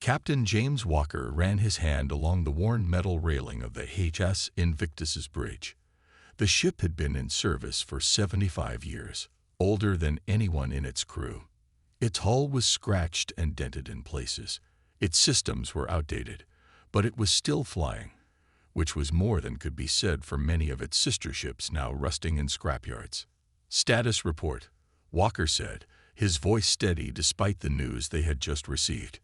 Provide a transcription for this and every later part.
Captain James Walker ran his hand along the worn metal railing of the HMS Invictus's bridge. The ship had been in service for 75 years, older than anyone in its crew. Its hull was scratched and dented in places. Its systems were outdated, but it was still flying, which was more than could be said for many of its sister ships now rusting in scrapyards. "Status report," Walker said, his voice steady despite the news they had just received.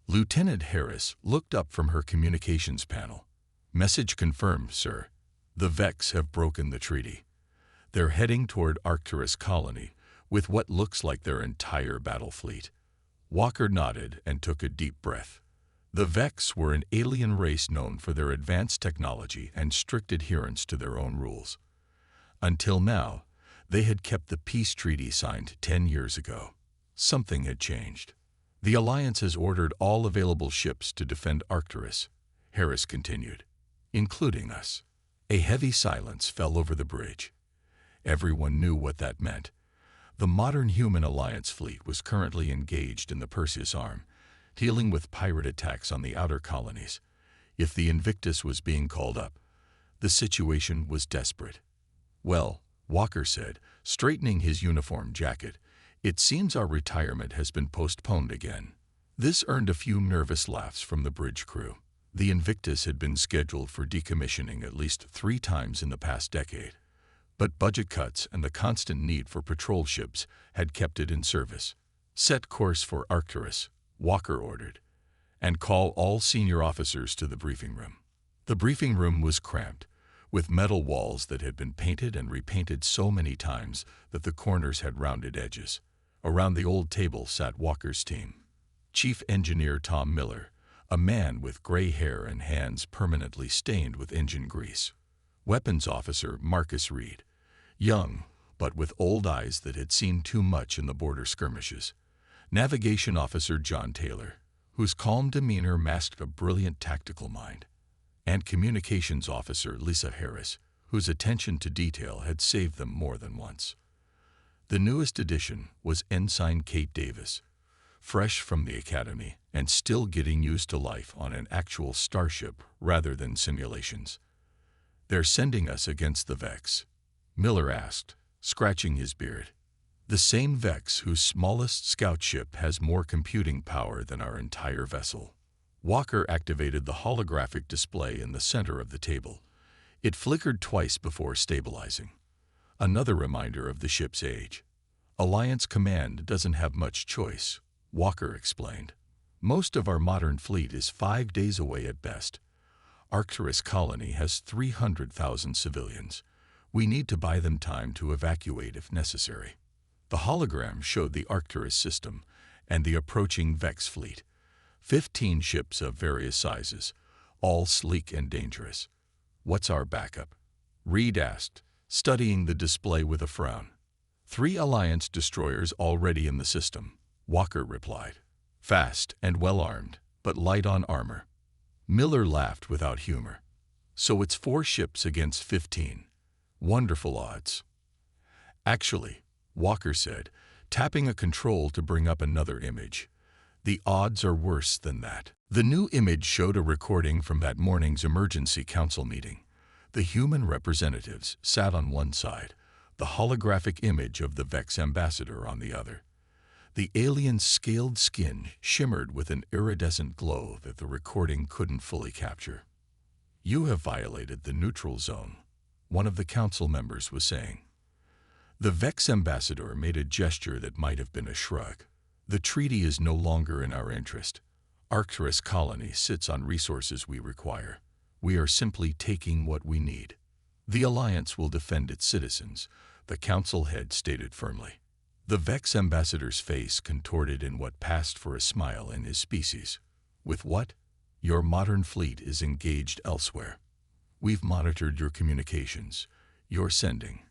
Lieutenant Harris looked up from her communications panel. "Message confirmed, sir. The Vex have broken the treaty. They're heading toward Arcturus colony with what looks like their entire battle fleet." Walker nodded and took a deep breath. The Vex were an alien race known for their advanced technology and strict adherence to their own rules. Until now, they had kept the peace treaty signed 10 years ago. Something had changed. "The Alliance has ordered all available ships to defend Arcturus," Harris continued, "including us." A heavy silence fell over the bridge. Everyone knew what that meant. The modern human Alliance fleet was currently engaged in the Perseus Arm, dealing with pirate attacks on the outer colonies. If the Invictus was being called up, the situation was desperate. "Well," Walker said, straightening his uniform jacket, "it seems our retirement has been postponed again." This earned a few nervous laughs from the bridge crew. The Invictus had been scheduled for decommissioning at least 3 times in the past decade, but budget cuts and the constant need for patrol ships had kept it in service. "Set course for Arcturus," Walker ordered, "and call all senior officers to the briefing room." The briefing room was cramped, with metal walls that had been painted and repainted so many times that the corners had rounded edges. Around the old table sat Walker's team. Chief Engineer Tom Miller, a man with gray hair and hands permanently stained with engine grease. Weapons Officer Marcus Reed, young but with old eyes that had seen too much in the border skirmishes. Navigation Officer John Taylor, whose calm demeanor masked a brilliant tactical mind. And Communications Officer Lisa Harris, whose attention to detail had saved them more than once. The newest addition was Ensign Kate Davis, fresh from the academy and still getting used to life on an actual starship rather than simulations. "They're sending us against the Vex?" Miller asked, scratching his beard. "The same Vex whose smallest scout ship has more computing power than our entire vessel." Walker activated the holographic display in the center of the table. It flickered twice before stabilizing. Another reminder of the ship's age. "Alliance Command doesn't have much choice," Walker explained. "Most of our modern fleet is 5 days away at best. Arcturus colony has 300,000 civilians. We need to buy them time to evacuate if necessary." The hologram showed the Arcturus system and the approaching Vex fleet. 15 ships of various sizes, all sleek and dangerous. "What's our backup?" Reed asked, studying the display with a frown. 3 Alliance destroyers already in the system," Walker replied. "Fast and well-armed, but light on armor." Miller laughed without humor. "So it's 4 ships against 15. Wonderful odds." "Actually," Walker said, tapping a control to bring up another image, "the odds are worse than that." The new image showed a recording from that morning's emergency council meeting. The human representatives sat on one side, the holographic image of the Vex ambassador on the other. The alien's scaled skin shimmered with an iridescent glow that the recording couldn't fully capture. "You have violated the neutral zone," one of the council members was saying. The Vex ambassador made a gesture that might have been a shrug. "The treaty is no longer in our interest. Arcturus colony sits on resources we require. We are simply taking what we need. The Alliance will defend its citizens," the council head stated firmly. The Vex ambassador's face contorted in what passed for a smile in his species. "With what? Your modern fleet is engaged elsewhere. We've monitored your communications. You're sending."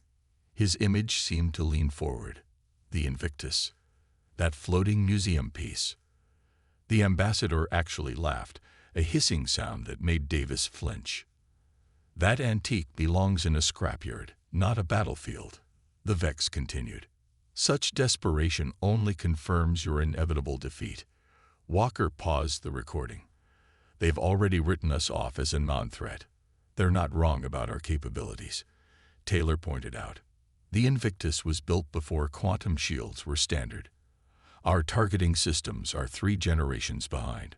His image seemed to lean forward. "The Invictus. That floating museum piece." The ambassador actually laughed, a hissing sound that made Davis flinch. "That antique belongs in a scrapyard, not a battlefield," the Vex continued. "Such desperation only confirms your inevitable defeat. Walker paused the recording. They've already written us off as a non-threat. They're not wrong about our capabilities, Taylor pointed out. The Invictus was built before quantum shields were standard. Our targeting systems are 3 generations behind.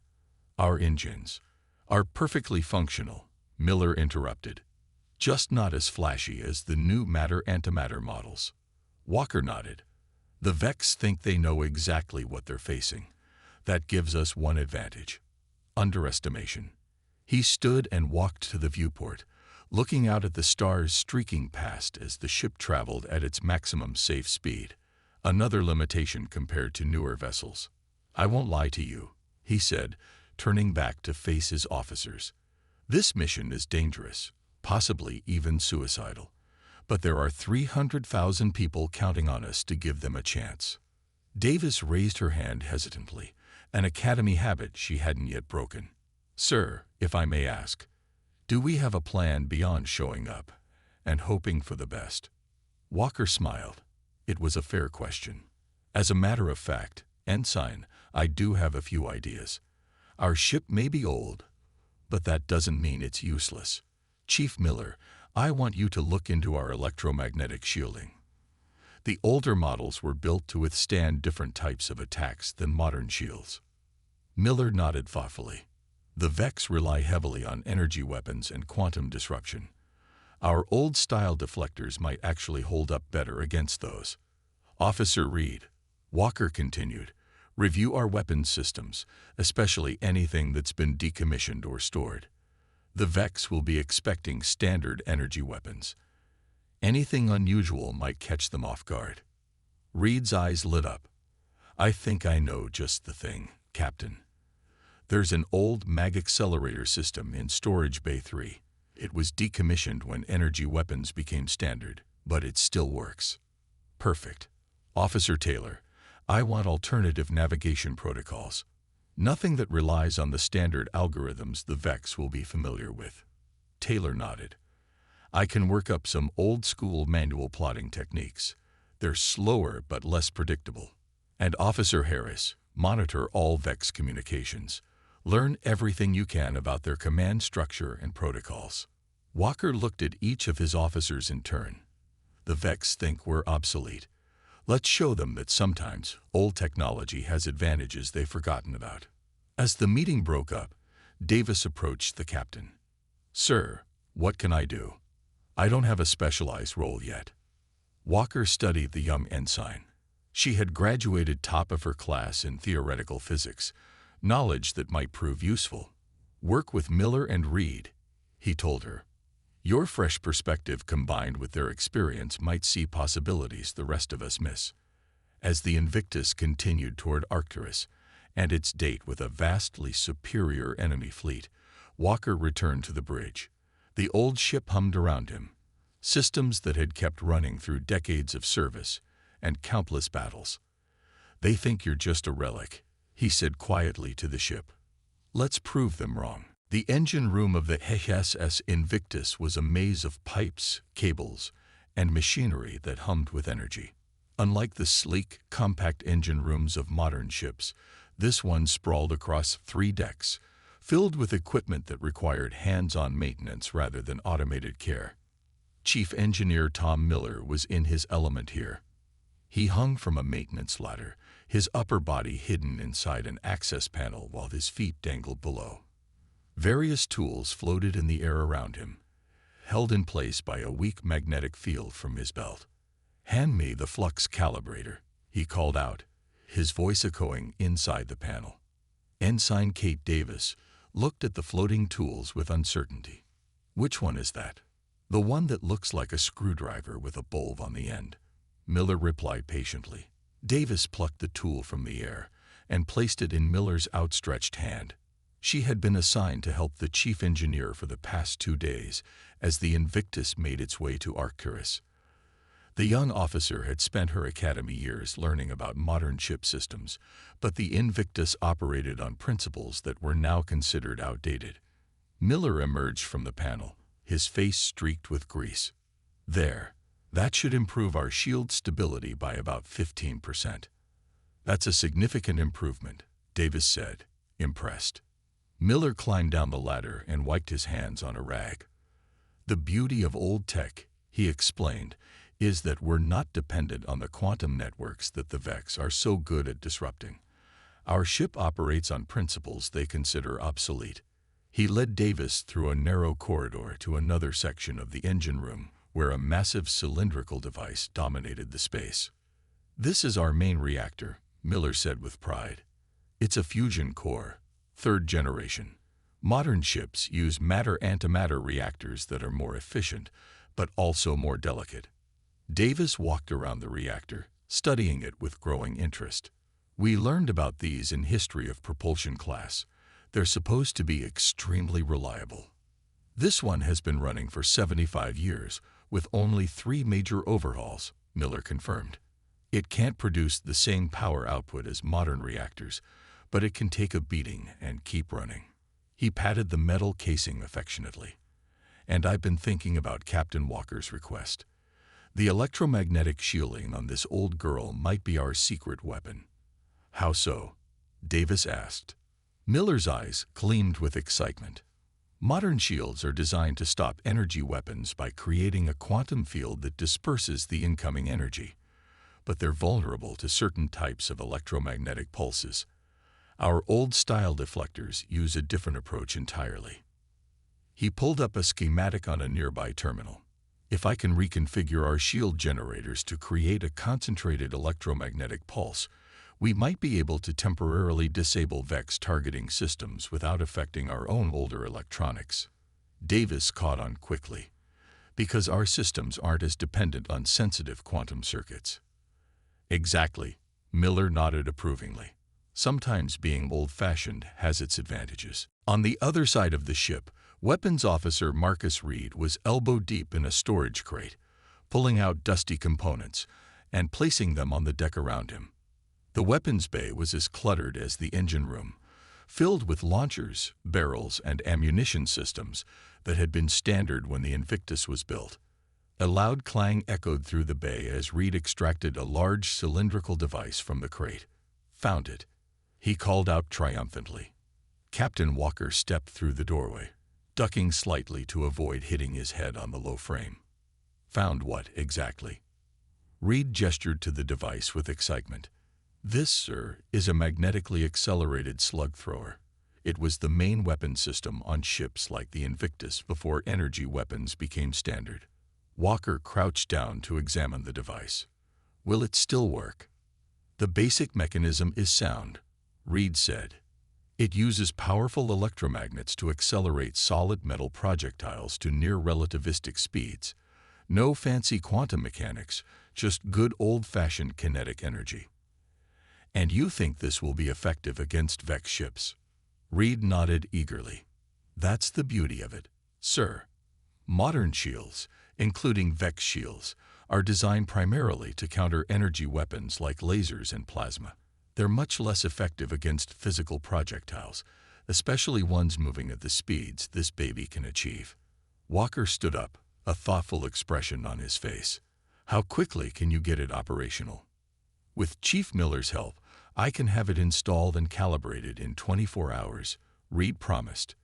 Our engines are perfectly functional, Miller interrupted. Just not as flashy as the new matter-antimatter models. Walker nodded. The Vex think they know exactly what they're facing. That gives us one advantage: underestimation. He stood and walked to the viewport, looking out at the stars streaking past as the ship traveled at its maximum safe speed, another limitation compared to newer vessels. I won't lie to you, he said, turning back to face his officers. This mission is dangerous, possibly even suicidal, but there are 300,000 people counting on us to give them a chance. Davis raised her hand hesitantly, an academy habit she hadn't yet broken. Sir, if I may ask, do we have a plan beyond showing up and hoping for the best? Walker smiled. It was a fair question. As a matter of fact, Ensign, I do have a few ideas. Our ship may be old, but that doesn't mean it's useless. Chief Miller, I want you to look into our electromagnetic shielding. The older models were built to withstand different types of attacks than modern shields. Miller nodded thoughtfully. The Vex rely heavily on energy weapons and quantum disruption. Our old-style deflectors might actually hold up better against those. Officer Reed, Walker continued, review our weapons systems, especially anything that's been decommissioned or stored. The Vex will be expecting standard energy weapons. Anything unusual might catch them off guard. Reed's eyes lit up. I think I know just the thing, Captain. There's an old mag accelerator system in Storage Bay 3. It was decommissioned when energy weapons became standard, but it still works. Perfect. Officer Taylor, I want alternative navigation protocols. Nothing that relies on the standard algorithms the Vex will be familiar with. Taylor nodded. I can work up some old-school manual plotting techniques. They're slower but less predictable. And Officer Harris, monitor all Vex communications. Learn everything you can about their command structure and protocols. Walker looked at each of his officers in turn. The Vex think we're obsolete. Let's show them that sometimes old technology has advantages they've forgotten about. As the meeting broke up, Davis approached the captain. Sir, what can I do? I don't have a specialized role yet. Walker studied the young ensign. She had graduated top of her class in theoretical physics, knowledge that might prove useful. Work with Miller and Reed, he told her. Your fresh perspective combined with their experience might see possibilities the rest of us miss. As the Invictus continued toward Arcturus and its date with a vastly superior enemy fleet, Walker returned to the bridge. The old ship hummed around him, systems that had kept running through decades of service and countless battles. They think you're just a relic, he said quietly to the ship. Let's prove them wrong. The engine room of the HSS Invictus was a maze of pipes, cables, and machinery that hummed with energy. Unlike the sleek, compact engine rooms of modern ships, this one sprawled across 3 decks, filled with equipment that required hands-on maintenance rather than automated care. Chief Engineer Tom Miller was in his element here. He hung from a maintenance ladder, his upper body hidden inside an access panel while his feet dangled below. Various tools floated in the air around him, held in place by a weak magnetic field from his belt. Hand me the flux calibrator, he called out, his voice echoing inside the panel. Ensign Kate Davis looked at the floating tools with uncertainty. Which one is that? The one that looks like a screwdriver with a bulb on the end, Miller replied patiently. Davis plucked the tool from the air and placed it in Miller's outstretched hand. She had been assigned to help the chief engineer for the past 2 days as the Invictus made its way to Arcturus. The young officer had spent her academy years learning about modern ship systems, but the Invictus operated on principles that were now considered outdated. Miller emerged from the panel, his face streaked with grease. There, that should improve our shield stability by about 15%. That's a significant improvement, Davis said, impressed. Miller climbed down the ladder and wiped his hands on a rag. The beauty of old tech, he explained, is that we're not dependent on the quantum networks that the Vex are so good at disrupting. Our ship operates on principles they consider obsolete. He led Davis through a narrow corridor to another section of the engine room, where a massive cylindrical device dominated the space. "This is our main reactor," Miller said with pride. "It's a fusion core, third generation. Modern ships use matter-antimatter reactors that are more efficient, but also more delicate." Davis walked around the reactor, studying it with growing interest. "We learned about these in History of Propulsion class. They're supposed to be extremely reliable. This one has been running for 75 years, with only 3 major overhauls," Miller confirmed. "It can't produce the same power output as modern reactors, but it can take a beating and keep running." He patted the metal casing affectionately. "And I've been thinking about Captain Walker's request. The electromagnetic shielding on this old girl might be our secret weapon." "How so?" Davis asked. Miller's eyes gleamed with excitement. "Modern shields are designed to stop energy weapons by creating a quantum field that disperses the incoming energy. But they're vulnerable to certain types of electromagnetic pulses. Our old-style deflectors use a different approach entirely." He pulled up a schematic on a nearby terminal. "If I can reconfigure our shield generators to create a concentrated electromagnetic pulse, we might be able to temporarily disable Vex targeting systems without affecting our own older electronics." Davis caught on quickly. "Because our systems aren't as dependent on sensitive quantum circuits." "Exactly," Miller nodded approvingly. "Sometimes being old-fashioned has its advantages." On the other side of the ship, Weapons Officer Marcus Reed was elbow-deep in a storage crate, pulling out dusty components and placing them on the deck around him. The weapons bay was as cluttered as the engine room, filled with launchers, barrels, and ammunition systems that had been standard when the Invictus was built. A loud clang echoed through the bay as Reed extracted a large cylindrical device from the crate. "Found it," he called out triumphantly. Captain Walker stepped through the doorway, ducking slightly to avoid hitting his head on the low frame. "Found what, exactly?" Reed gestured to the device with excitement. "This, sir, is a magnetically accelerated slug thrower. It was the main weapon system on ships like the Invictus before energy weapons became standard." Walker crouched down to examine the device. "Will it still work?" "The basic mechanism is sound," Reed said. "It uses powerful electromagnets to accelerate solid metal projectiles to near-relativistic speeds. No fancy quantum mechanics, just good old-fashioned kinetic energy." "And you think this will be effective against Vex ships?" Reed nodded eagerly. "That's the beauty of it, sir. Modern shields, including Vex shields, are designed primarily to counter energy weapons like lasers and plasma. They're much less effective against physical projectiles, especially ones moving at the speeds this baby can achieve." Walker stood up, a thoughtful expression on his face. "How quickly can you get it operational?" "With Chief Miller's help, I can have it installed and calibrated in 24 hours, Reed promised.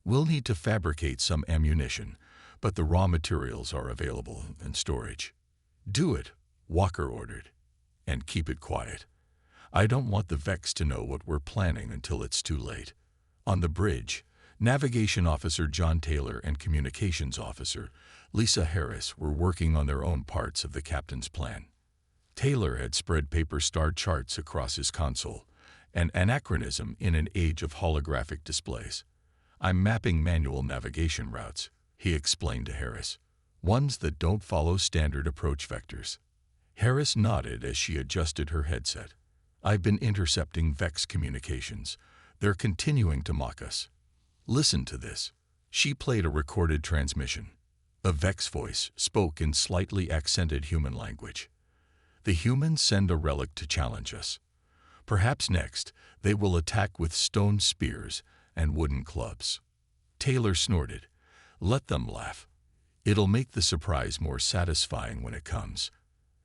"We'll need to fabricate some ammunition, but the raw materials are available in storage." "Do it," Walker ordered. "And keep it quiet. I don't want the Vex to know what we're planning until it's too late." On the bridge, Navigation Officer John Taylor and Communications Officer Lisa Harris were working on their own parts of the captain's plan. Taylor had spread paper star charts across his console, an anachronism in an age of holographic displays. "I'm mapping manual navigation routes," he explained to Harris. "Ones that don't follow standard approach vectors." Harris nodded as she adjusted her headset. "I've been intercepting Vex communications. They're continuing to mock us. Listen to this." She played a recorded transmission. A Vex voice spoke in slightly accented human language. "The humans send a relic to challenge us. Perhaps next they will attack with stone spears and wooden clubs." Taylor snorted. "Let them laugh. It'll make the surprise more satisfying when it comes."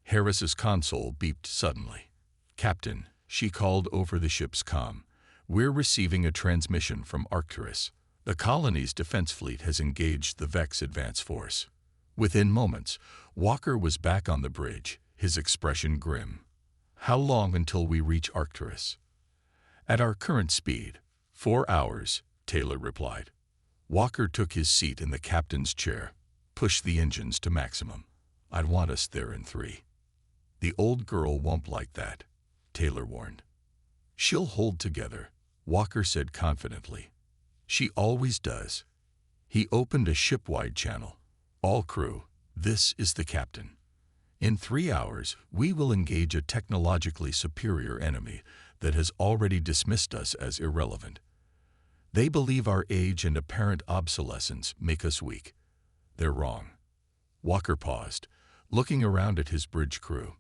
Harris's console beeped suddenly. "Captain," she called over the ship's comm, We're receiving a transmission from Arcturus. The colony's defense fleet has engaged the Vex advance force. Within moments, Walker was back on the bridge, his expression grim. How long until we reach Arcturus? At our current speed, 4 hours, Taylor replied. Walker took his seat in the captain's chair. Push the engines to maximum. I'd want us there in 3. The old girl won't like that, Taylor warned. She'll hold together, Walker said confidently. She always does. He opened a ship-wide channel. All crew, this is the captain. In 3 hours, we will engage a technologically superior enemy that has already dismissed us as irrelevant. They believe our age and apparent obsolescence make us weak. They're wrong. Walker paused, looking around at his bridge crew.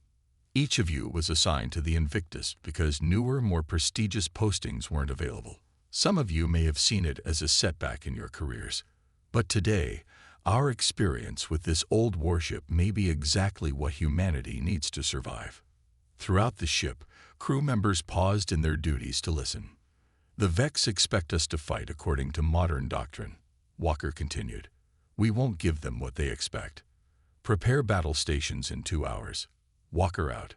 Each of you was assigned to the Invictus because newer, more prestigious postings weren't available. Some of you may have seen it as a setback in your careers. But today, our experience with this old warship may be exactly what humanity needs to survive. Throughout the ship, crew members paused in their duties to listen. The Vex expect us to fight according to modern doctrine, Walker continued. We won't give them what they expect. Prepare battle stations in 2 hours. Walker out.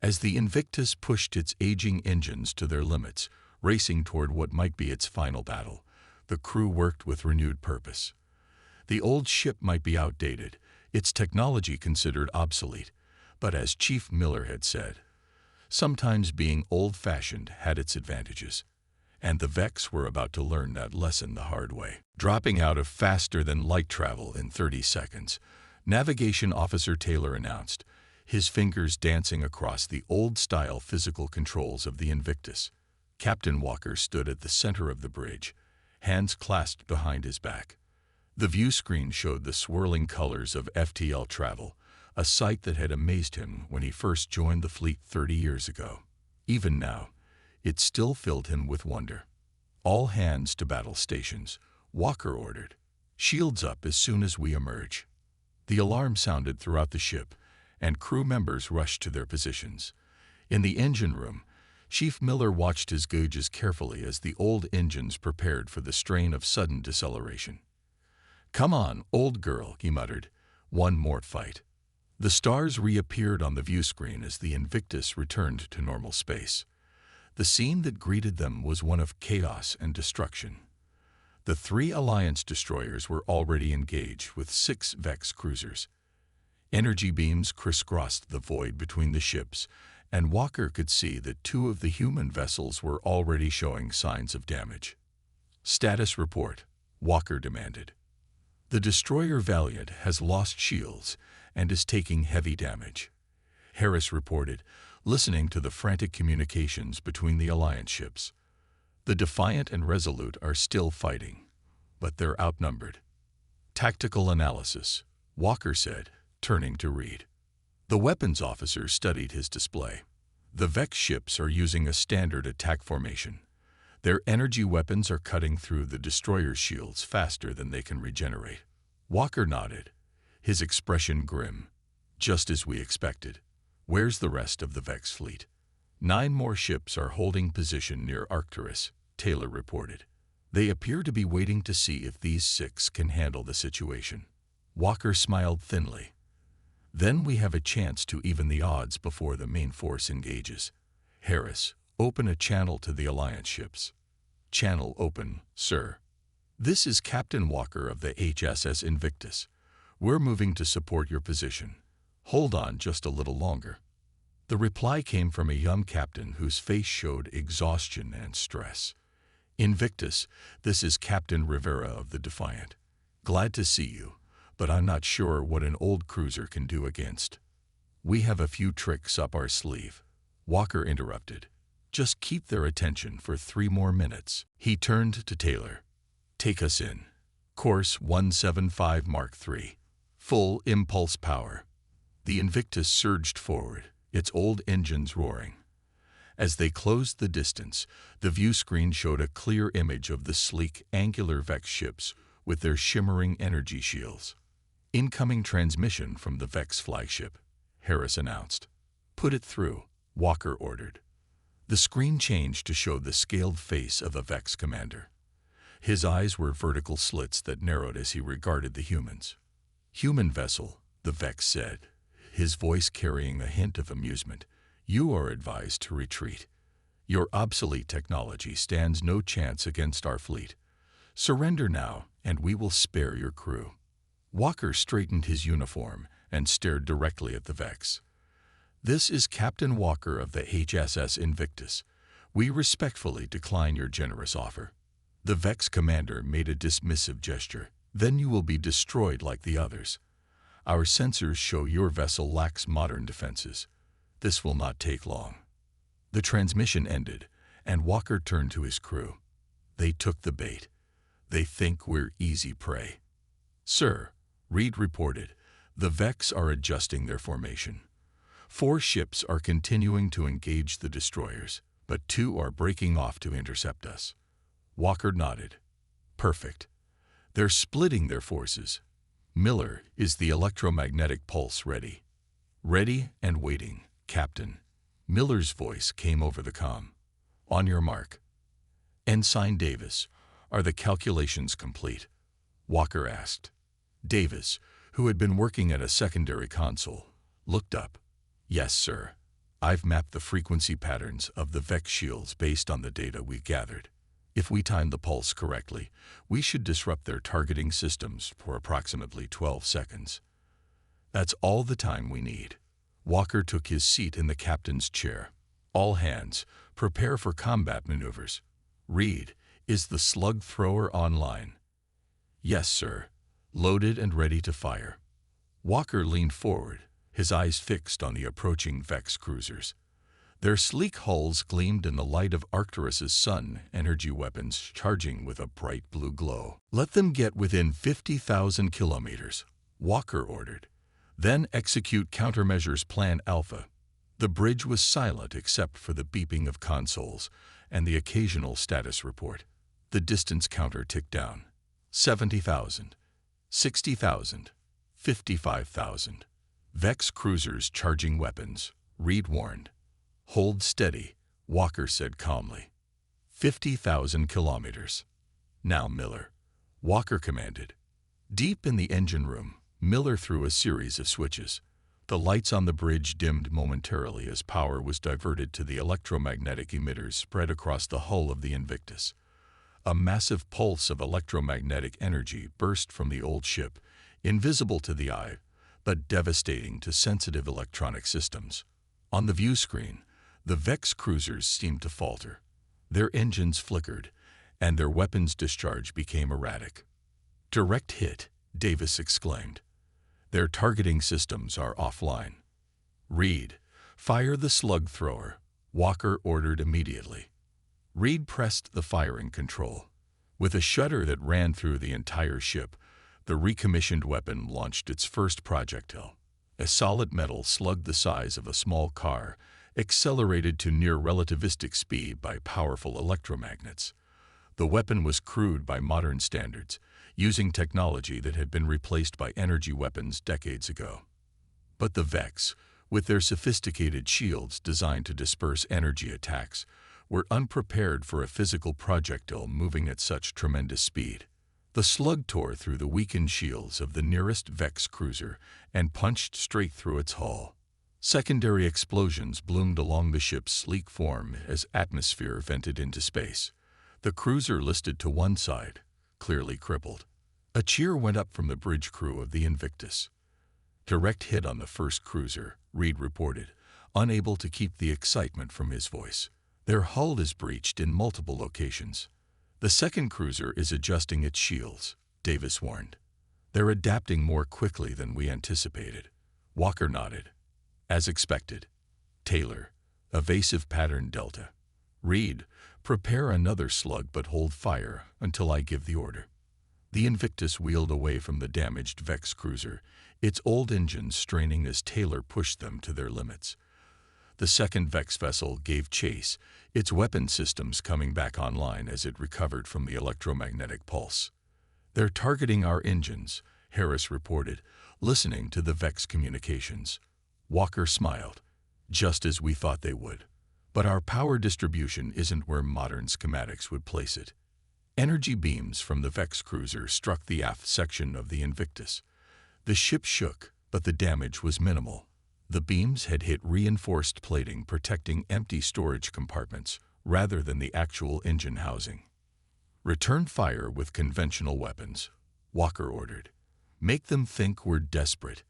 As the Invictus pushed its aging engines to their limits, racing toward what might be its final battle, the crew worked with renewed purpose. The old ship might be outdated, its technology considered obsolete, but as Chief Miller had said, sometimes being old-fashioned had its advantages. And the Vex were about to learn that lesson the hard way. Dropping out of faster-than-light travel in 30 seconds, Navigation Officer Taylor announced, his fingers dancing across the old-style physical controls of the Invictus. Captain Walker stood at the center of the bridge, hands clasped behind his back. The view screen showed the swirling colors of FTL travel, a sight that had amazed him when he first joined the fleet 30 years ago. Even now, it still filled him with wonder. All hands to battle stations, Walker ordered. Shields up as soon as we emerge. The alarm sounded throughout the ship, and crew members rushed to their positions. In the engine room, Chief Miller watched his gauges carefully as the old engines prepared for the strain of sudden deceleration. Come on, old girl, he muttered. One more fight. The stars reappeared on the view screen as the Invictus returned to normal space. The scene that greeted them was one of chaos and destruction. The 3 Alliance destroyers were already engaged with 6 Vex cruisers. Energy beams crisscrossed the void between the ships, and Walker could see that 2 of the human vessels were already showing signs of damage. Status report, Walker demanded. The destroyer Valiant has lost shields and is taking heavy damage, Harris reported, listening to the frantic communications between the Alliance ships. The Defiant and Resolute are still fighting, but they're outnumbered. Tactical analysis, Walker said, turning to Reed. The weapons officer studied his display. The Vex ships are using a standard attack formation. Their energy weapons are cutting through the destroyer's shields faster than they can regenerate. Walker nodded, his expression grim. Just as we expected. Where's the rest of the Vex fleet? 9 more ships are holding position near Arcturus, Taylor reported. They appear to be waiting to see if these 6 can handle the situation. Walker smiled thinly. Then we have a chance to even the odds before the main force engages. Harris, open a channel to the Alliance ships. Channel open, sir. This is Captain Walker of the HSS Invictus. We're moving to support your position. Hold on just a little longer. The reply came from a young captain whose face showed exhaustion and stress. Invictus, this is Captain Rivera of the Defiant. Glad to see you, but I'm not sure what an old cruiser can do against. We have a few tricks up our sleeve. Walker interrupted. Just keep their attention for 3 more minutes. He turned to Taylor. Take us in. Course 175 Mark III. Full impulse power. The Invictus surged forward, its old engines roaring. As they closed the distance, the view screen showed a clear image of the sleek, angular Vex ships with their shimmering energy shields. Incoming transmission from the Vex flagship, Harris announced. Put it through, Walker ordered. The screen changed to show the scaled face of a Vex commander. His eyes were vertical slits that narrowed as he regarded the humans. "Human vessel," the Vex said, his voice carrying a hint of amusement. "You are advised to retreat. Your obsolete technology stands no chance against our fleet. Surrender now, and we will spare your crew." Walker straightened his uniform and stared directly at the Vex. "This is Captain Walker of the HSS Invictus. We respectfully decline your generous offer." The Vex commander made a dismissive gesture. "Then you will be destroyed like the others. Our sensors show your vessel lacks modern defenses. This will not take long." The transmission ended, and Walker turned to his crew. "They took the bait. They think we're easy prey." "Sir," Reed reported, "the Vex are adjusting their formation. 4 ships are continuing to engage the destroyers, but 2 are breaking off to intercept us." Walker nodded. "Perfect. They're splitting their forces. Miller, is the electromagnetic pulse ready?" "Ready and waiting, Captain." Miller's voice came over the comm. "On your mark." "Ensign Davis, are the calculations complete?" Walker asked. Davis, who had been working at a secondary console, looked up. "Yes, sir. I've mapped the frequency patterns of the Vex shields based on the data we gathered. If we time the pulse correctly, we should disrupt their targeting systems for approximately 12 seconds. That's all the time we need." Walker took his seat in the captain's chair. "All hands, prepare for combat maneuvers. Reed, is the slug thrower online?" "Yes, sir. Loaded and ready to fire." Walker leaned forward, his eyes fixed on the approaching Vex cruisers. Their sleek hulls gleamed in the light of Arcturus's sun energy weapons charging with a bright blue glow. "Let them get within 50,000 kilometers," Walker ordered. "Then execute countermeasures Plan Alpha." The bridge was silent except for the beeping of consoles and the occasional status report. The distance counter ticked down. 70,000, 60,000, 55,000. Vex cruisers charging weapons, Reed warned. "Hold steady," Walker said calmly. 50,000 kilometers. "Now, Miller," Walker commanded. Deep in the engine room, Miller threw a series of switches. The lights on the bridge dimmed momentarily as power was diverted to the electromagnetic emitters spread across the hull of the Invictus. A massive pulse of electromagnetic energy burst from the old ship, invisible to the eye, but devastating to sensitive electronic systems. On the view screen, the Vex cruisers seemed to falter. Their engines flickered, and their weapons discharge became erratic. "Direct hit," Davis exclaimed. "Their targeting systems are offline." "Reed, fire the slug thrower," Walker ordered immediately. Reed pressed the firing control. With a shudder that ran through the entire ship, the recommissioned weapon launched its first projectile. A solid metal slug the size of a small car, accelerated to near relativistic speed by powerful electromagnets. The weapon was crude by modern standards, using technology that had been replaced by energy weapons decades ago. But the Vex, with their sophisticated shields designed to disperse energy attacks, were unprepared for a physical projectile moving at such tremendous speed. The slug tore through the weakened shields of the nearest Vex cruiser and punched straight through its hull. Secondary explosions bloomed along the ship's sleek form as atmosphere vented into space. The cruiser listed to one side, clearly crippled. A cheer went up from the bridge crew of the Invictus. "Direct hit on the first cruiser," Reed reported, unable to keep the excitement from his voice. "Their hull is breached in multiple locations." "The second cruiser is adjusting its shields," Davis warned. "They're adapting more quickly than we anticipated." Walker nodded. "As expected." Taylor, evasive pattern Delta. "Reed, prepare another slug but hold fire until I give the order." The Invictus wheeled away from the damaged Vex cruiser, its old engines straining as Taylor pushed them to their limits. The second Vex vessel gave chase, its weapon systems coming back online as it recovered from the electromagnetic pulse. "They're targeting our engines," Harris reported, listening to the Vex communications. Walker smiled. "Just as we thought they would. But our power distribution isn't where modern schematics would place it. Energy beams from the Vex cruiser struck the aft section of the Invictus. The ship shook, but the damage was minimal. The beams had hit reinforced plating protecting empty storage compartments rather than the actual engine housing. "Return fire with conventional weapons," Walker ordered. "Make them think we're desperate."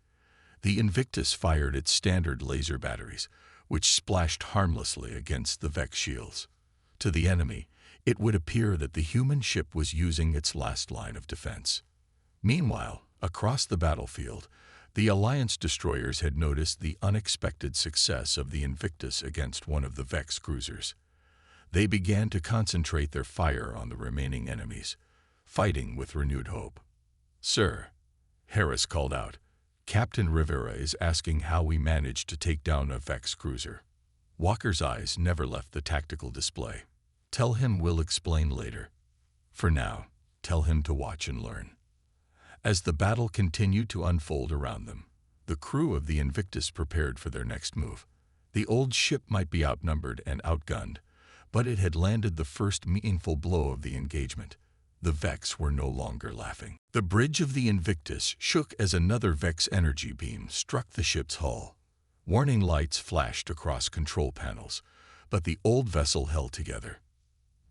The Invictus fired its standard laser batteries, which splashed harmlessly against the Vex shields. To the enemy, it would appear that the human ship was using its last line of defense. Meanwhile, across the battlefield, the Alliance destroyers had noticed the unexpected success of the Invictus against one of the Vex cruisers. They began to concentrate their fire on the remaining enemies, fighting with renewed hope. "Sir," Harris called out, "Captain Rivera is asking how we managed to take down a Vex cruiser." Walker's eyes never left the tactical display. "Tell him we'll explain later. For now, tell him to watch and learn." As the battle continued to unfold around them, the crew of the Invictus prepared for their next move. The old ship might be outnumbered and outgunned, but it had landed the first meaningful blow of the engagement. The Vex were no longer laughing. The bridge of the Invictus shook as another Vex energy beam struck the ship's hull. Warning lights flashed across control panels, but the old vessel held together.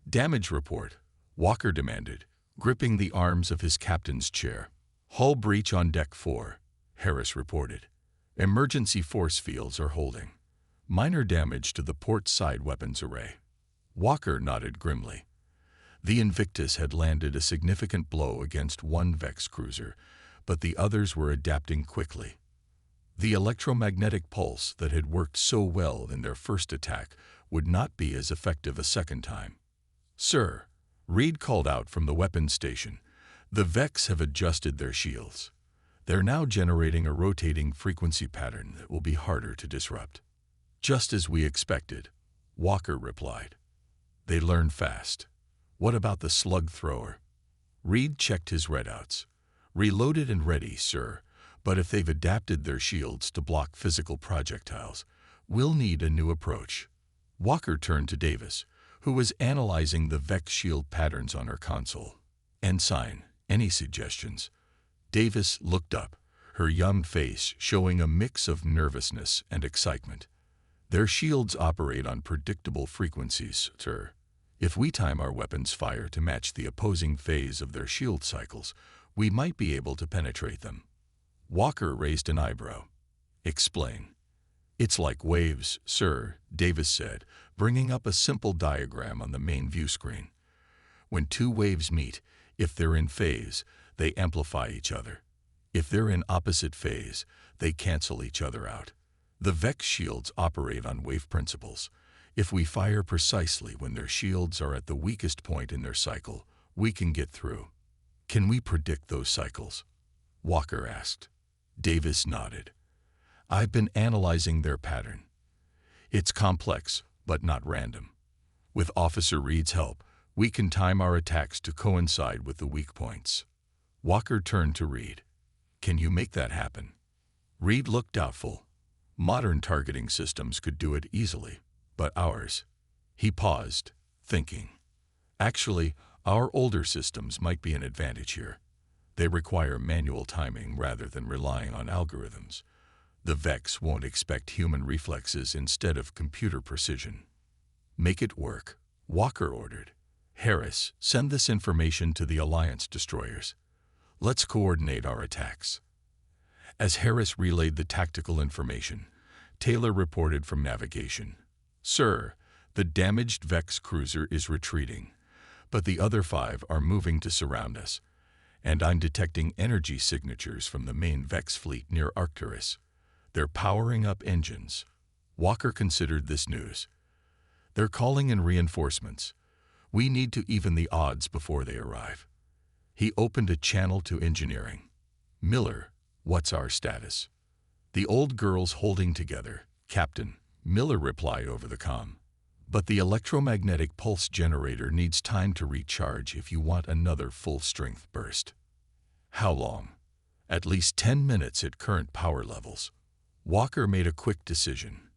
"Damage report," Walker demanded, gripping the arms of his captain's chair. "Hull breach on deck 4, Harris reported. "Emergency force fields are holding. Minor damage to the port side weapons array." Walker nodded grimly. The Invictus had landed a significant blow against one Vex cruiser, but the others were adapting quickly. The electromagnetic pulse that had worked so well in their first attack would not be as effective a second time. "Sir," Reed called out from the weapons station, "the Vex have adjusted their shields. They're now generating a rotating frequency pattern that will be harder to disrupt." "Just as we expected," Walker replied. "They learn fast. What about the slug thrower?" Reed checked his readouts. "Reloaded and ready, sir, but if they've adapted their shields to block physical projectiles, we'll need a new approach." Walker turned to Davis, who was analyzing the Vex shield patterns on her console. "Ensign, any suggestions?" Davis looked up, her young face showing a mix of nervousness and excitement. "Their shields operate on predictable frequencies, sir. If we time our weapons fire to match the opposing phase of their shield cycles, we might be able to penetrate them." Walker raised an eyebrow. "Explain." "It's like waves, sir," Davis said, bringing up a simple diagram on the main view screen. "When two waves meet, if they're in phase, they amplify each other. If they're in opposite phase, they cancel each other out. The Vex shields operate on wave principles. If we fire precisely when their shields are at the weakest point in their cycle, we can get through." "Can we predict those cycles?" Walker asked. Davis nodded. "I've been analyzing their pattern. It's complex, but not random. With Officer Reed's help, we can time our attacks to coincide with the weak points." Walker turned to Reed. "Can you make that happen?" Reed looked doubtful. "Modern targeting systems could do it easily, but ours—" He paused, thinking. "Actually, our older systems might be an advantage here. They require manual timing rather than relying on algorithms. The Vex won't expect human reflexes instead of computer precision." "Make it work," Walker ordered. "Harris, send this information to the Alliance destroyers. Let's coordinate our attacks." As Harris relayed the tactical information, Taylor reported from navigation. "Sir, the damaged Vex cruiser is retreating, but the other 5 are moving to surround us, and I'm detecting energy signatures from the main Vex fleet near Arcturus. They're powering up engines." Walker considered this news. "They're calling in reinforcements. We need to even the odds before they arrive." He opened a channel to engineering. "Miller, what's our status?" "The old girl's holding together, Captain," Miller replied over the comm. "But the electromagnetic pulse generator needs time to recharge if you want another full-strength burst." "How long?" "At least 10 minutes at current power levels." Walker made a quick decision.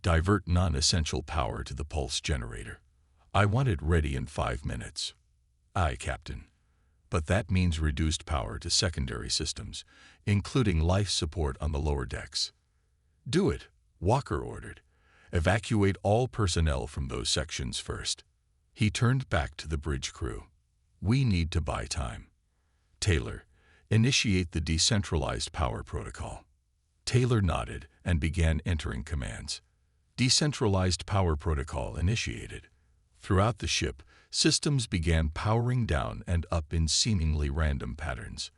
Divert non-essential power to the pulse generator. I want it ready in 5 minutes. Aye, Captain. But that means reduced power to secondary systems, including life support on the lower decks. Do it, Walker ordered. Evacuate all personnel from those sections first. He turned back to the bridge crew. We need to buy time. Taylor, initiate the decentralized power protocol. Taylor nodded and began entering commands. Decentralized power protocol initiated. Throughout the ship, systems began powering down and up in seemingly random patterns.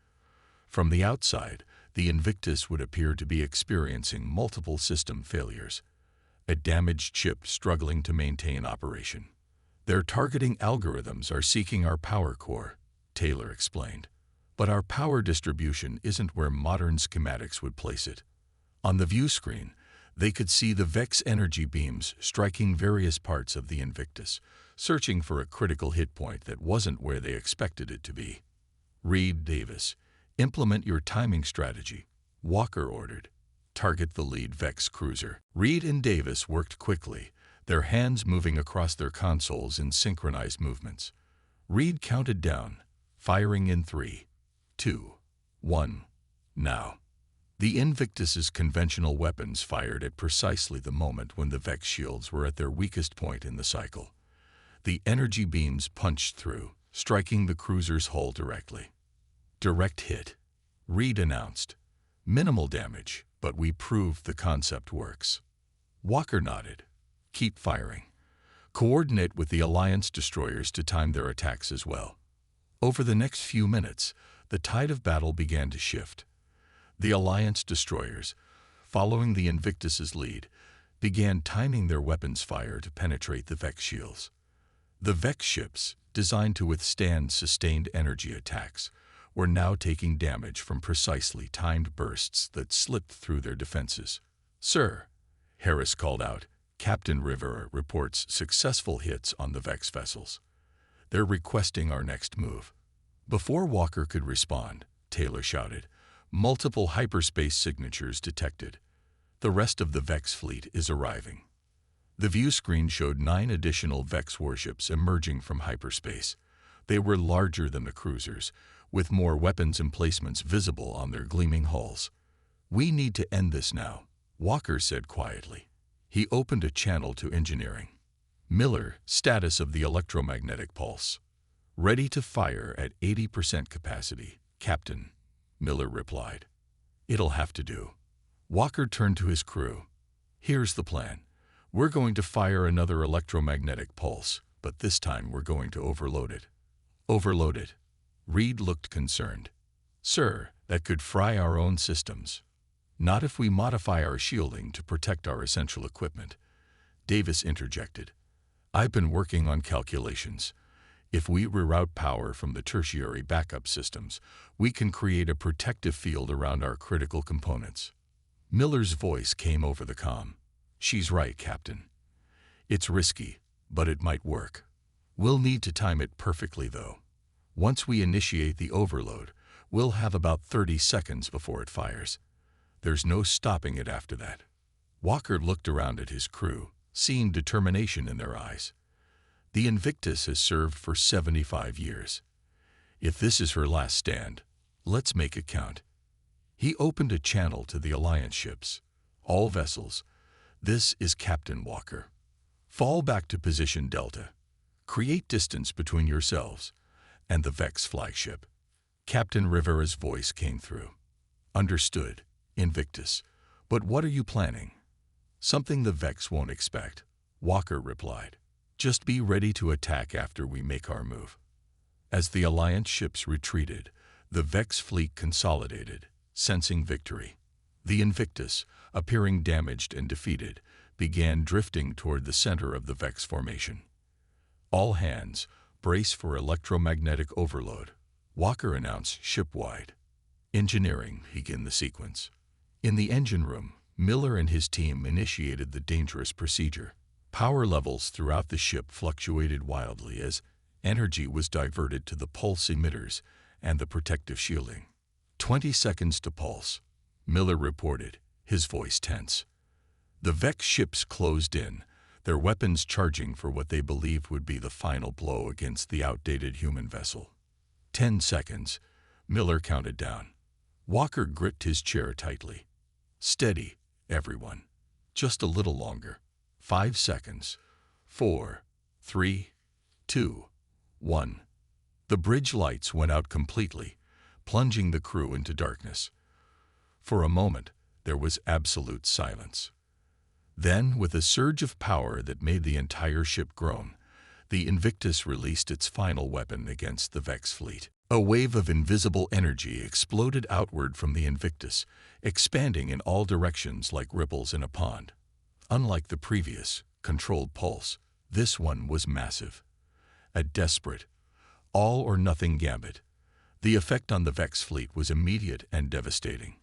From the outside, the Invictus would appear to be experiencing multiple system failures. A damaged ship struggling to maintain operation. Their targeting algorithms are seeking our power core, Taylor explained. But our power distribution isn't where modern schematics would place it. On the view screen, they could see the Vex energy beams striking various parts of the Invictus, searching for a critical hit point that wasn't where they expected it to be. Reed Davis, implement your timing strategy, Walker ordered. Target the lead Vex cruiser. Reed and Davis worked quickly, their hands moving across their consoles in synchronized movements. Reed counted down, firing in 3, 2, 1, now. The Invictus's conventional weapons fired at precisely the moment when the Vex shields were at their weakest point in the cycle. The energy beams punched through, striking the cruiser's hull directly. Direct hit, Reed announced. Minimal damage, but we proved the concept works. Walker nodded. Keep firing. Coordinate with the Alliance destroyers to time their attacks as well. Over the next few minutes, the tide of battle began to shift. The Alliance destroyers, following the Invictus's lead, began timing their weapons fire to penetrate the Vex shields. The Vex ships, designed to withstand sustained energy attacks, were now taking damage from precisely timed bursts that slipped through their defenses. Sir, Harris called out, Captain Rivera reports successful hits on the Vex vessels. They're requesting our next move. Before Walker could respond, Taylor shouted, multiple hyperspace signatures detected. The rest of the Vex fleet is arriving. The view screen showed 9 additional Vex warships emerging from hyperspace. They were larger than the cruisers, with more weapons emplacements visible on their gleaming hulls. We need to end this now, Walker said quietly. He opened a channel to engineering. Miller, status of the electromagnetic pulse. Ready to fire at 80% capacity, Captain, Miller replied. It'll have to do. Walker turned to his crew. Here's the plan. We're going to fire another electromagnetic pulse, but this time we're going to overload it. Overload it? Reed looked concerned. Sir, that could fry our own systems. Not if we modify our shielding to protect our essential equipment. Davis interjected. I've been working on calculations. If we reroute power from the tertiary backup systems, we can create a protective field around our critical components. Miller's voice came over the comm. She's right, Captain. It's risky, but it might work. We'll need to time it perfectly, though. Once we initiate the overload, we'll have about 30 seconds before it fires. There's no stopping it after that. Walker looked around at his crew, seeing determination in their eyes. The Invictus has served for 75 years. If this is her last stand, let's make it count. He opened a channel to the Alliance ships. All vessels, this is Captain Walker. Fall back to position Delta. Create distance between yourselves and the Vex flagship. Captain Rivera's voice came through. Understood, Invictus. But what are you planning? Something the Vex won't expect, Walker replied. Just be ready to attack after we make our move. As the Alliance ships retreated, the Vex fleet consolidated, sensing victory. The Invictus, appearing damaged and defeated, began drifting toward the center of the Vex formation. All hands, brace for electromagnetic overload, Walker announced shipwide. Engineering, begin the sequence. In the engine room, Miller and his team initiated the dangerous procedure. Power levels throughout the ship fluctuated wildly as energy was diverted to the pulse emitters and the protective shielding. 20 seconds to pulse, Miller reported, his voice tense. The Vex ships closed in, their weapons charging for what they believed would be the final blow against the outdated human vessel. 10 seconds, Miller counted down. Walker gripped his chair tightly. Steady, everyone. Just a little longer. 5 seconds. 4, 3, 2, 1. The bridge lights went out completely, plunging the crew into darkness. For a moment, there was absolute silence. Then, with a surge of power that made the entire ship groan, the Invictus released its final weapon against the Vex fleet. A wave of invisible energy exploded outward from the Invictus, expanding in all directions like ripples in a pond. Unlike the previous, controlled pulse, this one was massive. A desperate, all-or-nothing gambit. The effect on the Vex fleet was immediate and devastating.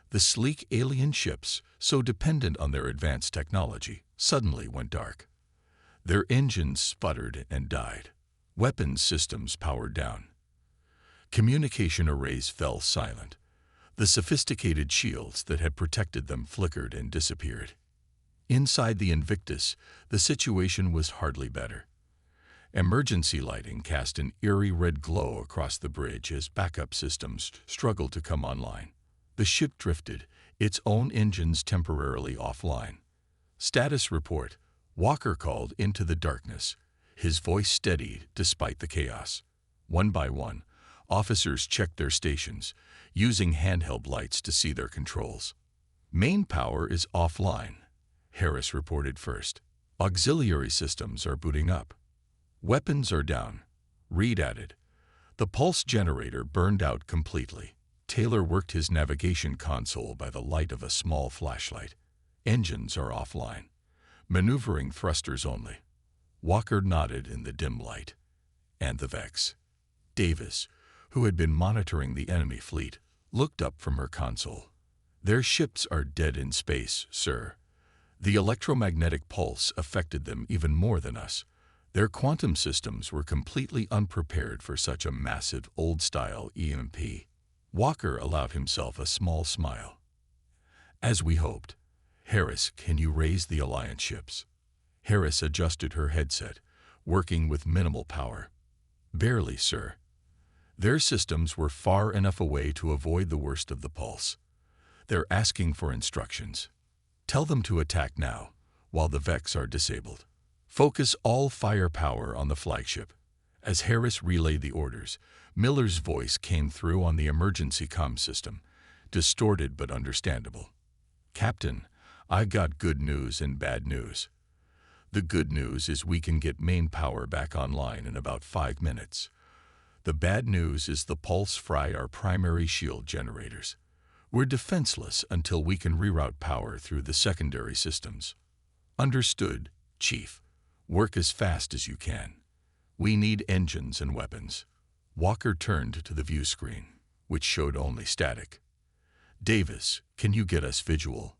The sleek alien ships, so dependent on their advanced technology, suddenly went dark. Their engines sputtered and died. Weapons systems powered down. Communication arrays fell silent. The sophisticated shields that had protected them flickered and disappeared. Inside the Invictus, the situation was hardly better. Emergency lighting cast an eerie red glow across the bridge as backup systems struggled to come online. The ship drifted, its own engines temporarily offline. Status report, Walker called into the darkness. His voice steadied despite the chaos. One by one, officers checked their stations, using handheld lights to see their controls. Main power is offline, Harris reported first. Auxiliary systems are booting up. Weapons are down, Reed added. The pulse generator burned out completely. Taylor worked his navigation console by the light of a small flashlight. Engines are offline. Maneuvering thrusters only. Walker nodded in the dim light. And the Vex. Davis, who had been monitoring the enemy fleet, looked up from her console. Their ships are dead in space, sir. The electromagnetic pulse affected them even more than us. Their quantum systems were completely unprepared for such a massive, old-style EMP. Walker allowed himself a small smile. As we hoped. Harris, can you raise the Alliance ships? Harris adjusted her headset, working with minimal power. Barely, sir. Their systems were far enough away to avoid the worst of the pulse. They're asking for instructions. Tell them to attack now, while the Vex are disabled. Focus all firepower on the flagship. As Harris relayed the orders, Miller's voice came through on the emergency comm system, distorted but understandable. Captain, I got good news and bad news. The good news is we can get main power back online in about 5 minutes. The bad news is the pulse fry our primary shield generators. We're defenseless until we can reroute power through the secondary systems. Understood, Chief. Work as fast as you can. We need engines and weapons. Walker turned to the view screen, which showed only static. Davis, can you get us visual?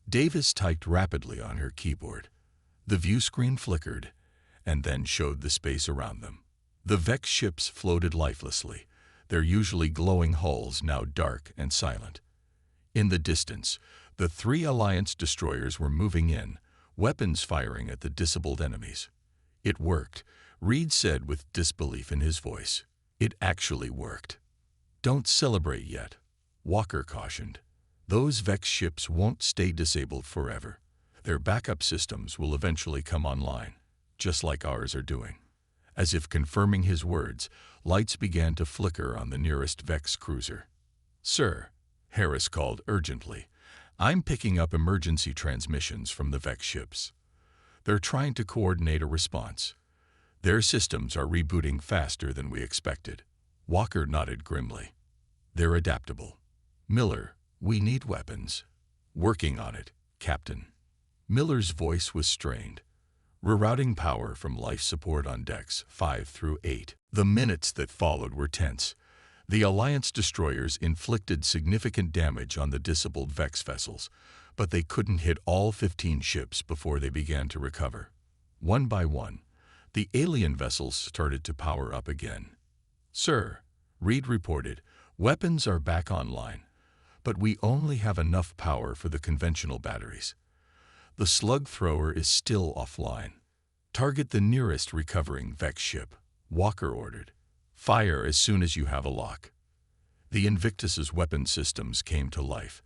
Davis typed rapidly on her keyboard. The view screen flickered, and then showed the space around them. The Vex ships floated lifelessly, their usually glowing hulls now dark and silent. In the distance, the 3 Alliance destroyers were moving in, weapons firing at the disabled enemies. It worked, Reed said with disbelief in his voice. It actually worked. Don't celebrate yet, Walker cautioned. Those Vex ships won't stay disabled forever. Their backup systems will eventually come online, just like ours are doing. As if confirming his words, lights began to flicker on the nearest Vex cruiser. Sir, Harris called urgently, I'm picking up emergency transmissions from the Vex ships. They're trying to coordinate a response. Their systems are rebooting faster than we expected. Walker nodded grimly. They're adaptable. Miller, we need weapons. Working on it, Captain. Miller's voice was strained. Rerouting power from life support on decks 5 through 8. The minutes that followed were tense. The Alliance destroyers inflicted significant damage on the disabled Vex vessels, but they couldn't hit all 15 ships before they began to recover. One by one, the alien vessels started to power up again. Sir, Reed reported, weapons are back online, but we only have enough power for the conventional batteries. The slug thrower is still offline. Target the nearest recovering Vex ship, Walker ordered. Fire as soon as you have a lock. The Invictus's weapon systems came to life,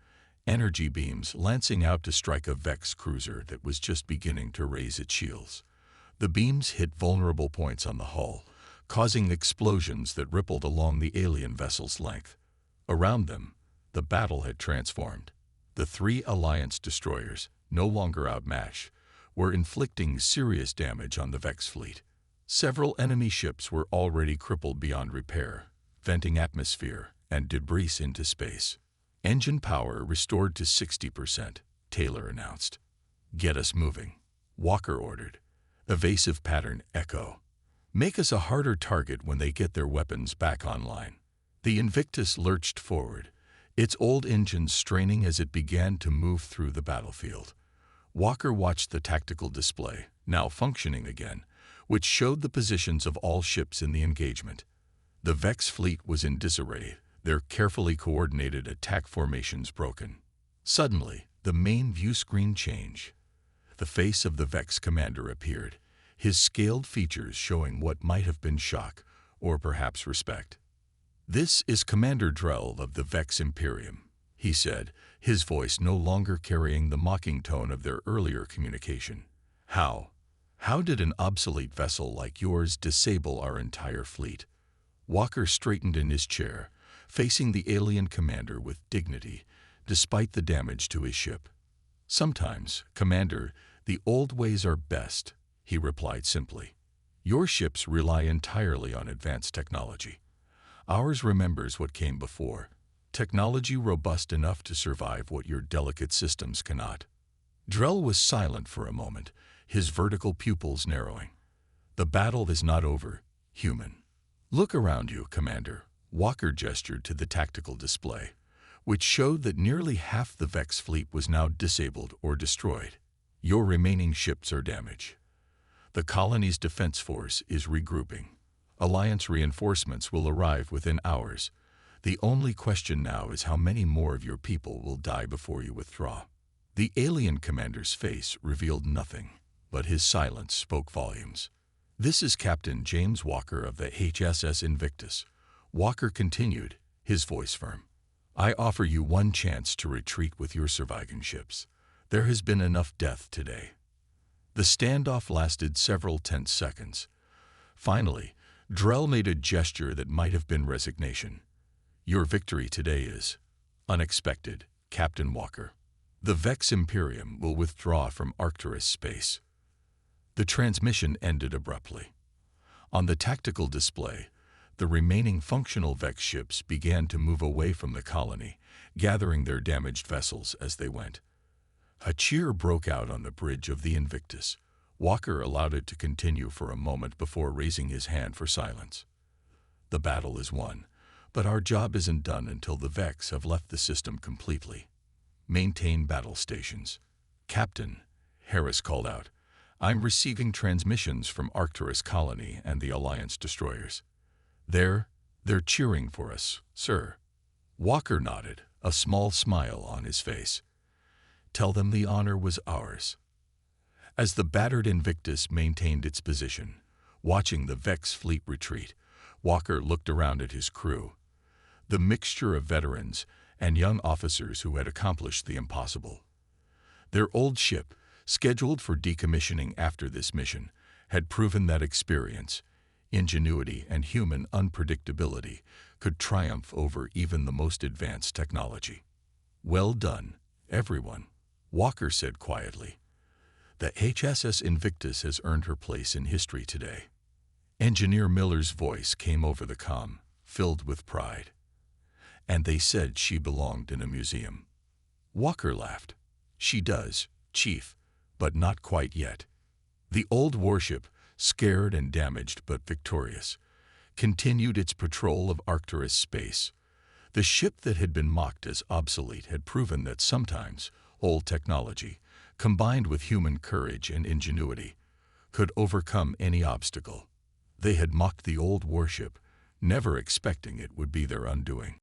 energy beams lancing out to strike a Vex cruiser that was just beginning to raise its shields. The beams hit vulnerable points on the hull, causing explosions that rippled along the alien vessel's length. Around them, the battle had transformed. The three Alliance destroyers, no longer outmatched, were inflicting serious damage on the Vex fleet. Several enemy ships were already crippled beyond repair, venting atmosphere and debris into space. Engine power restored to 60%, Taylor announced. Get us moving, Walker ordered. Evasive pattern echo. Make us a harder target when they get their weapons back online. The Invictus lurched forward, its old engines straining as it began to move through the battlefield. Walker watched the tactical display, now functioning again, which showed the positions of all ships in the engagement. The Vex fleet was in disarray, their carefully coordinated attack formations broken. Suddenly, the main view screen changed. The face of the Vex commander appeared, his scaled features showing what might have been shock, or perhaps respect. "This is Commander Drell of the Vex Imperium," he said, his voice no longer carrying the mocking tone of their earlier communication. How did an obsolete vessel like yours disable our entire fleet?" Walker straightened in his chair, facing the alien commander with dignity, despite the damage to his ship. "Sometimes, Commander, the old ways are best," he replied simply. "Your ships rely entirely on advanced technology. Ours remembers what came before, technology robust enough to survive what your delicate systems cannot." Drell was silent for a moment, his vertical pupils narrowing. "The battle is not over, human. Look around you, Commander." Walker gestured to the tactical display, which showed that nearly half the Vex fleet was now disabled or destroyed. Your remaining ships are damaged. The colony's defense force is regrouping. Alliance reinforcements will arrive within hours. The only question now is how many more of your people will die before you withdraw. The alien commander's face revealed nothing, but his silence spoke volumes. "This is Captain James Walker of the HSS Invictus," Walker continued, his voice firm. "I offer you one chance to retreat with your surviving ships. There has been enough death today." The standoff lasted several tense seconds. Finally, Drell made a gesture that might have been resignation. "Your victory today is unexpected, Captain Walker. The Vex Imperium will withdraw from Arcturus space." The transmission ended abruptly. On the tactical display, the remaining functional Vex ships began to move away from the colony, gathering their damaged vessels as they went. A cheer broke out on the bridge of the Invictus. Walker allowed it to continue for a moment before raising his hand for silence. "The battle is won, but our job isn't done until the Vex have left the system completely. Maintain battle stations." "Captain," Harris called out, "I'm receiving transmissions from Arcturus colony and the Alliance destroyers. They're cheering for us, sir." Walker nodded, a small smile on his face. "Tell them the honor was ours." As the battered Invictus maintained its position, watching the Vex fleet retreat, Walker looked around at his crew. The mixture of veterans and young officers who had accomplished the impossible. Their old ship, scheduled for decommissioning after this mission, had proven that experience, ingenuity, and human unpredictability could triumph over even the most advanced technology. "Well done, everyone," Walker said quietly. "The HSS Invictus has earned her place in history today." Engineer Miller's voice came over the comm, filled with pride. "And they said she belonged in a museum." Walker laughed. "She does, Chief, but not quite yet." The old warship, scared and damaged but victorious, continued its patrol of Arcturus space. The ship that had been mocked as obsolete had proven that sometimes old technology, combined with human courage and ingenuity, could overcome any obstacle. They had mocked the old warship, never expecting it would be their undoing.